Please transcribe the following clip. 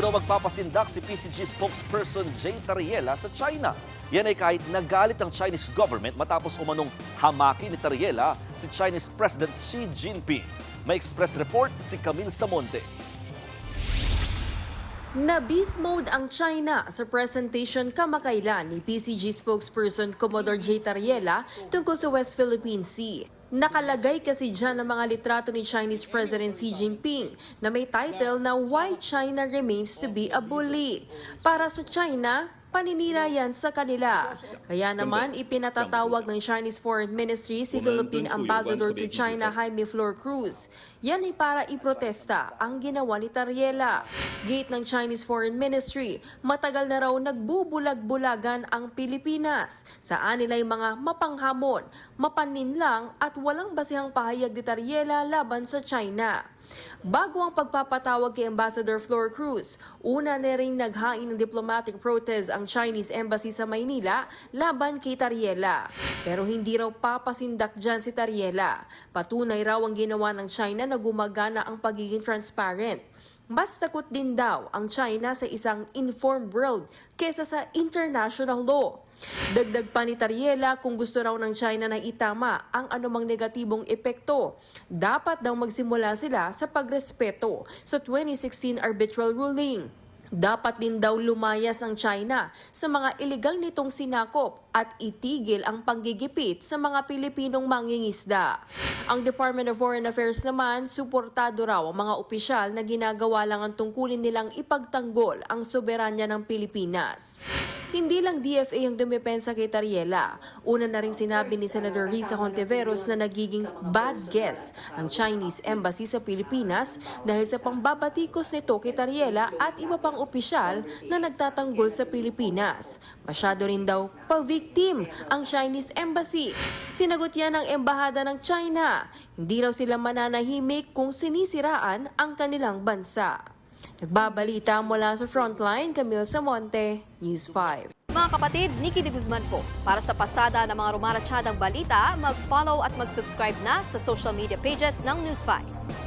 Hindi raw magpapasindak si PCG spokesperson Jane Tariela sa China. Yan ay kahit nagalit ang Chinese government matapos umanong hamaki ni Tariela si Chinese President Xi Jinping. May express report si Camille Samonte. Na-beast mode ang China sa presentation kamakailan ni PCG spokesperson Commodore J. Tariela tungkol sa West Philippine Sea. Nakalagay kasi dyan ang mga litrato ni Chinese President Xi Jinping na may title na Why China Remains to be a Bully. Para sa China, paninira yan sa kanila. Kaya naman ipinatatawag ng Chinese Foreign Ministry si Philippine Ambassador to China Jaime Flor Cruz. Yan ay para iprotesta ang ginawa ni Tariela. Gate ng Chinese Foreign Ministry, matagal na raw nagbubulag-bulagan ang Pilipinas. Saan nila'y mga mapanghamon, mapaninlang at walang basihang pahayag ni Tariela laban sa China. Bago ang pagpapatawag kay Ambassador Flor Cruz, una na ring naghain ng diplomatic protest ang Chinese Embassy sa Maynila laban kay Tariela. Pero hindi raw papasindak dyan si Tariela. Patunay raw ang ginawa ng China na gumagana ang pagiging transparent. Mas takot din daw ang China sa isang informed world kesa sa international law. Dagdag pa ni Tariela kung gusto raw ng China na itama ang anumang negatibong epekto. Dapat daw magsimula sila sa pagrespeto sa 2016 arbitral ruling. Dapat din daw lumayas ang China sa mga illegal nitong sinakop at itigil ang panggigipit sa mga Pilipinong mangingisda. Ang Department of Foreign Affairs naman, suportado raw ang mga opisyal na ginagawa lang ang tungkulin nilang ipagtanggol ang soberanya ng Pilipinas. Hindi lang DFA ang dumepensa kay Tariela. Una na rin sinabi ni Senator Risa Hontiveros na nagiging bad guess ang Chinese Embassy sa Pilipinas dahil sa pambabatikos nito kay Tariela at iba pang opisyal na nagtatanggol sa Pilipinas. Masyado rin daw pa-victim ang Chinese Embassy. Sinagot yan ng Embahada ng China. Hindi raw sila mananahimik kung sinisiraan ang kanilang bansa. Nagbabalita mula sa Frontline, Camille Samonte, News 5. Mga kapatid, Nikki de Guzman po. Para sa pasada ng mga rumaratsyadang balita, mag-follow at mag-subscribe na sa social media pages ng News 5.